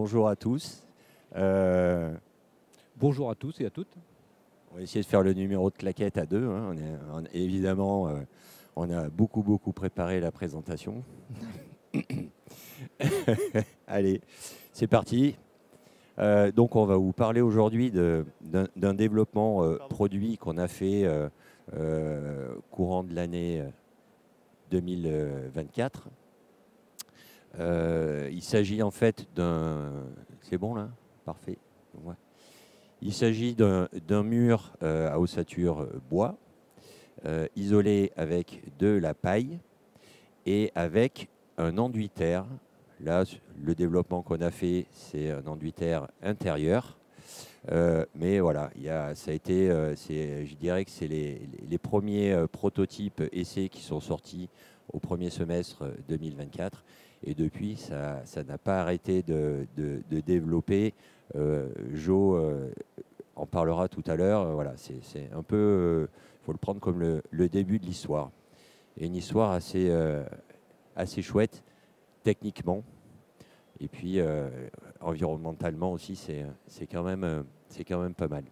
bonjour à tous. Bonjour à tous et à toutes. On va essayer de faire le numéro de claquette à deux, hein. Évidemment, on a beaucoup préparé la présentation. Allez, c'est parti. Donc, on va vous parler aujourd'hui d'un développement produit qu'on a fait courant de l'année 2024. Il s'agit en fait d'un... C'est bon là? Parfait. Ouais. Il s'agit d'un mur à ossature bois, isolé avec de la paille et avec un enduit terre. Là, le développement qu'on a fait, c'est un enduit terre intérieur. Mais voilà, ça a été, je dirais que c'est les premiers prototypes essais qui sont sortis au premier semestre 2024. Et depuis, ça n'a pas arrêté de développer. Jo en parlera tout à l'heure. Voilà, c'est un peu, il faut le prendre comme le début de l'histoire. Et une histoire assez chouette, techniquement. Et puis, environnementalement aussi, c'est quand même pas mal.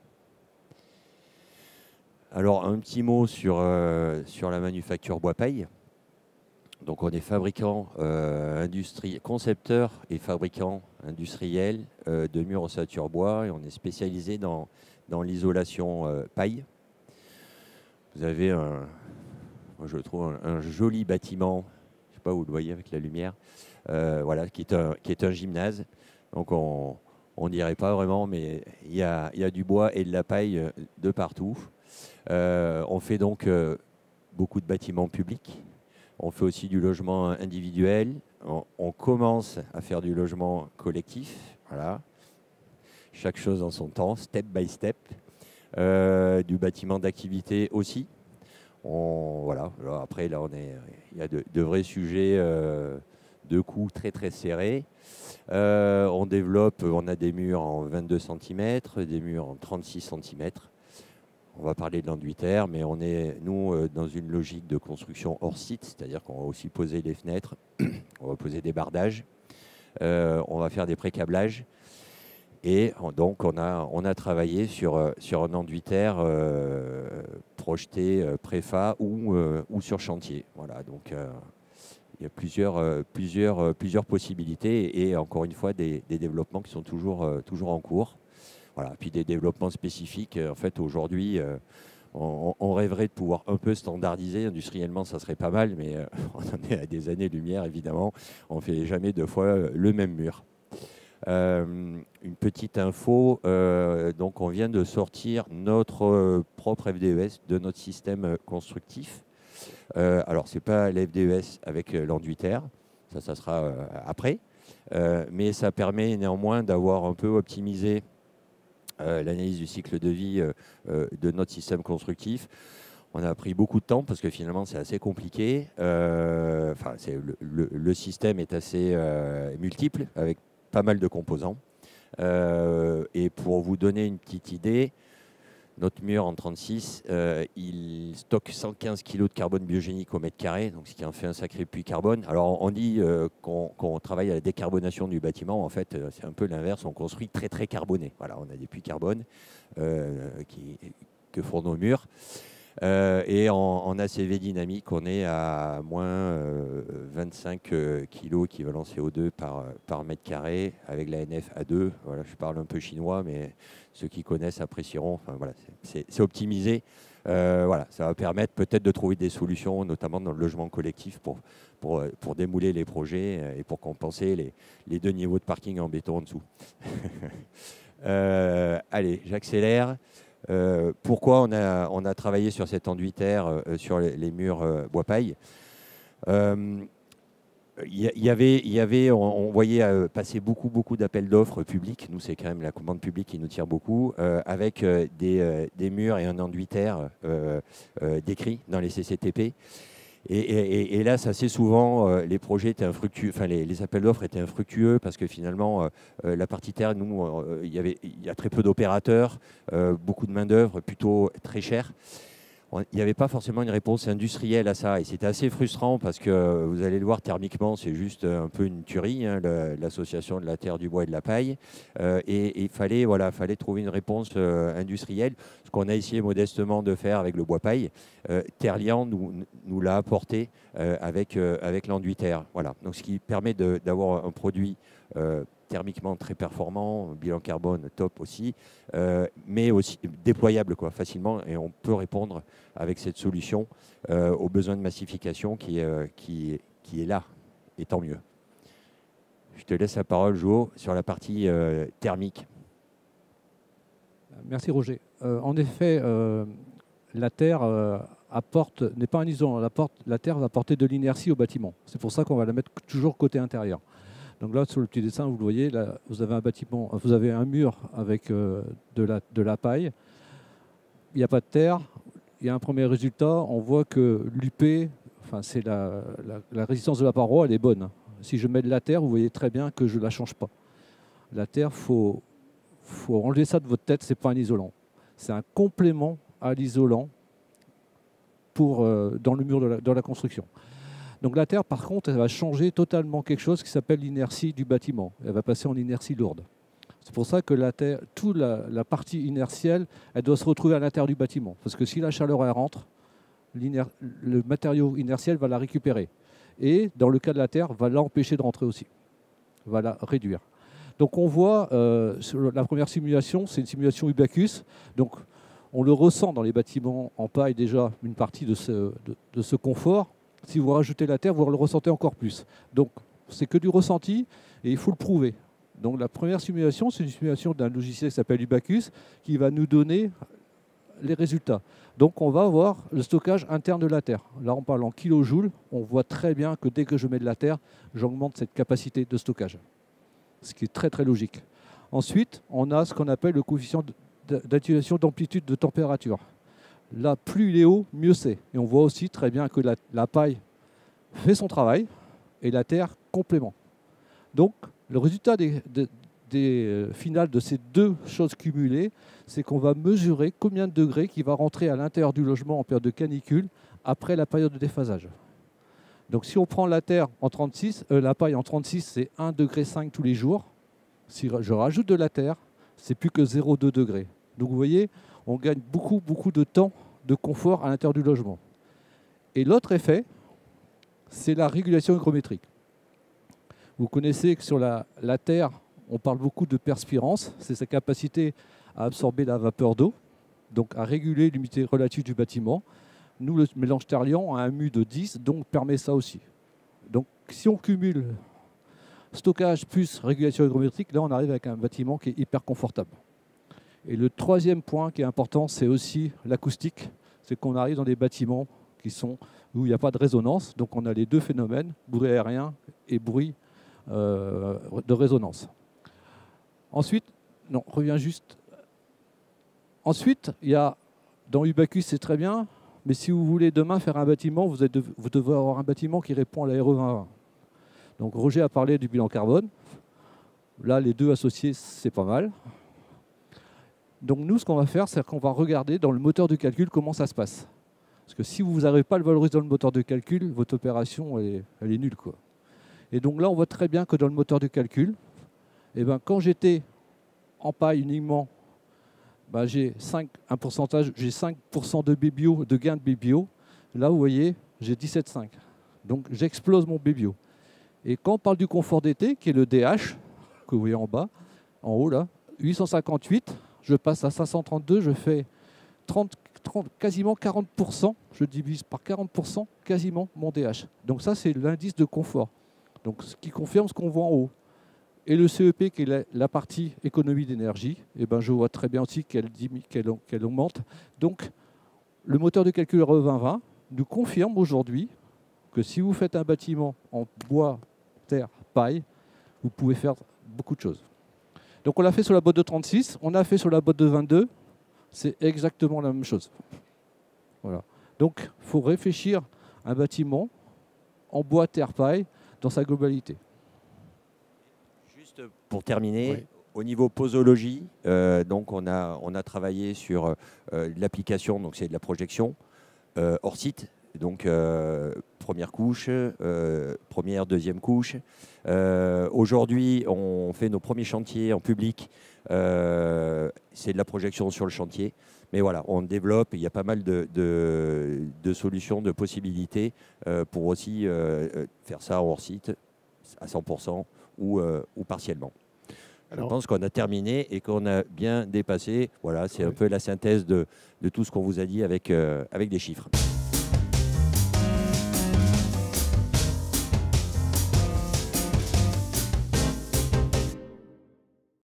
Alors, un petit mot sur la manufacture bois-paille. Donc, on est fabricant concepteur et fabricant industriel de murs ossature bois. Et on est spécialisé dans l'isolation paille. Vous avez, moi je trouve, un joli bâtiment. Je ne sais pas où vous le voyez avec la lumière. Voilà, qui est un gymnase. Donc, on ne dirait pas vraiment, mais il y a du bois et de la paille de partout. On fait donc beaucoup de bâtiments publics. On fait aussi du logement individuel. On commence à faire du logement collectif. Voilà. Chaque chose en son temps, step by step. Du bâtiment d'activité aussi. Voilà. Alors après, là, il y a de vrais sujets de coûts très serrés. On développe, on a des murs en 22 cm, des murs en 36 cm. On va parler de l'enduit terre, mais on est, nous, dans une logique de construction hors site, c'est-à-dire qu'on va aussi poser des fenêtres, on va poser des bardages, on va faire des pré-câblages. Et donc, on a travaillé sur un enduit terre projeté préfa ou sur chantier. Voilà, donc il y a plusieurs possibilités et encore une fois, des développements qui sont toujours en cours. Voilà. Puis des développements spécifiques. En fait, aujourd'hui, on rêverait de pouvoir un peu standardiser. Industriellement, ça serait pas mal, mais on en est à des années-lumière, évidemment. On ne fait jamais deux fois le même mur. Une petite info, donc on vient de sortir notre propre FDES de notre système constructif. Alors, ce n'est pas l'FDES avec l'enduit terre, ça sera après, mais ça permet néanmoins d'avoir un peu optimisé l'analyse du cycle de vie de notre système constructif. On a pris beaucoup de temps parce que finalement c'est assez compliqué. Le système est assez multiple avec pas mal de composants. Et pour vous donner une petite idée, notre mur en 36, il stocke 115 kg de carbone biogénique au mètre carré, donc ce qui en fait un sacré puits carbone. Alors on dit qu'on travaille à la décarbonation du bâtiment. En fait, c'est un peu l'inverse. On construit très carboné. Voilà, on a des puits carbone que font nos murs. Et en ACV dynamique, on est à moins 25 kg équivalent CO2 par mètre carré avec la NF A2. Voilà, je parle un peu chinois, mais ceux qui connaissent apprécieront. Enfin, voilà, c'est optimisé. Voilà, ça va permettre peut-être de trouver des solutions, notamment dans le logement collectif, pour démouler les projets et pour compenser les deux niveaux de parking en béton en dessous. Allez, j'accélère. Pourquoi on a travaillé sur cet enduit terre sur les murs bois-paille? On voyait passer beaucoup d'appels d'offres publics. Nous, c'est quand même la commande publique qui nous tire beaucoup, avec des murs et un enduit terre décrits dans les CCTP. Et là, ça, assez souvent, les projets étaient infructueux, enfin les appels d'offres étaient infructueux parce que finalement, la partie terre, nous, il y a très peu d'opérateurs, beaucoup de main-d'œuvre, plutôt très cher. il n'y avait pas forcément une réponse industrielle à ça. Et c'était assez frustrant parce que vous allez le voir thermiquement, c'est juste un peu une tuerie, hein, l'association de la terre, du bois et de la paille. Et il fallait, voilà, fallait trouver une réponse industrielle, ce qu'on a essayé modestement de faire avec le bois paille. Terlian nous l'a apporté avec l'enduit terre. Voilà. Donc, ce qui permet d'avoir un produit thermiquement très performant, bilan carbone top aussi, mais aussi déployable quoi, facilement, et on peut répondre avec cette solution aux besoins de massification qui est là, et tant mieux. Je te laisse la parole, Jo, sur la partie thermique. Merci Roger. En effet, la terre n'est pas un isolant. La terre va apporter de l'inertie au bâtiment. C'est pour ça qu'on va la mettre toujours côté intérieur. Donc là, sur le petit dessin, vous le voyez, là, vous avez un bâtiment, vous avez un mur avec de la paille. Il n'y a pas de terre. Il y a un premier résultat. On voit que l'UP, enfin, c'est la résistance de la paroi, elle est bonne. Si je mets de la terre, vous voyez très bien que je ne la change pas. La terre, faut enlever ça de votre tête, ce n'est pas un isolant. C'est un complément à l'isolant dans le mur de la construction. Donc la terre, par contre, elle va changer totalement quelque chose qui s'appelle l'inertie du bâtiment. Elle va passer en inertie lourde. C'est pour ça que la terre, toute la partie inertielle, elle doit se retrouver à l'intérieur du bâtiment. Parce que si la chaleur elle rentre, le matériau inertiel va la récupérer. Et dans le cas de la terre, va l'empêcher de rentrer aussi. Va la réduire. Donc on voit, sur la première simulation, c'est une simulation Ubacus. Donc on le ressent dans les bâtiments en paille déjà, une partie de ce confort. Si vous rajoutez la terre, vous le ressentez encore plus. Donc, c'est que du ressenti et il faut le prouver. Donc, la première simulation, c'est une simulation d'un logiciel qui s'appelle Ubacus qui va nous donner les résultats. Donc, on va avoir le stockage interne de la terre. Là, on parle en kilojoules. On voit très bien que dès que je mets de la terre, j'augmente cette capacité de stockage. Ce qui est très, très logique. Ensuite, on a ce qu'on appelle le coefficient d'atténuation d'amplitude de température. Là, plus il est haut, mieux c'est. Et on voit aussi très bien que la paille fait son travail et la terre complément. Donc, le résultat final de ces deux choses cumulées, c'est qu'on va mesurer combien de degrés qui va rentrer à l'intérieur du logement en période de canicule après la période de déphasage. Donc, si on prend la terre en 36, la paille en 36, c'est 1,5 degré tous les jours. Si je rajoute de la terre, c'est plus que 0,2 degrés. Donc, vous voyez, on gagne beaucoup, beaucoup de temps de confort à l'intérieur du logement. Et l'autre effet, c'est la régulation hygrométrique. Vous connaissez que sur la terre, on parle beaucoup de perspirance. C'est sa capacité à absorber la vapeur d'eau, donc à réguler l'humidité relative du bâtiment. Nous, le mélange Terlian a un mu de 10, donc permet ça aussi. Donc, si on cumule stockage plus régulation hygrométrique, là, on arrive avec un bâtiment qui est hyper confortable. Et le troisième point qui est important, c'est aussi l'acoustique. C'est qu'on arrive dans des bâtiments où il n'y a pas de résonance. Donc on a les deux phénomènes, bruit aérien et bruit de résonance. Ensuite, non, reviens juste. Ensuite, il y a, dans Ubacus, c'est très bien, mais si vous voulez demain faire un bâtiment, vous devez avoir un bâtiment qui répond à la RE 2020. Donc Roger a parlé du bilan carbone. Là, les deux associés, c'est pas mal. Donc nous, ce qu'on va faire, c'est qu'on va regarder dans le moteur de calcul comment ça se passe. Parce que si vous n'arrivez pas à le valoriser dans le moteur de calcul, votre opération, elle est nulle, quoi. Et donc là, on voit très bien que dans le moteur de calcul, quand j'étais en paille uniquement, j'ai 5% de BBio, de gain de BBio. Là, vous voyez, j'ai 17,5. Donc j'explose mon BBio. Et quand on parle du confort d'été, qui est le DH, que vous voyez en bas, en haut là, 858, je passe à 532, je fais quasiment 40%, je divise par 40% quasiment mon DH. Donc ça, c'est l'indice de confort. Donc ce qui confirme ce qu'on voit en haut. Et le CEP, qui est la partie économie d'énergie, je vois très bien aussi qu'elle augmente. Donc le moteur de calcul RE 2020 nous confirme aujourd'hui que si vous faites un bâtiment en bois, terre, paille, vous pouvez faire beaucoup de choses. Donc on l'a fait sur la botte de 36, on a fait sur la botte de 22, c'est exactement la même chose. Voilà. Donc il faut réfléchir à un bâtiment en bois, terre, paille dans sa globalité. Juste pour terminer, oui. Au niveau posologie, donc on a travaillé sur l'application, donc c'est de la projection. hors site. Donc, première couche, première, deuxième couche. Aujourd'hui, on fait nos premiers chantiers en public. C'est de la projection sur le chantier. Mais voilà, on développe. Il y a pas mal de solutions, de possibilités pour aussi faire ça hors site à 100% ou partiellement. Je pense qu'on a terminé et qu'on a bien dépassé. Voilà, c'est un peu la synthèse de tout ce qu'on vous a dit avec des chiffres.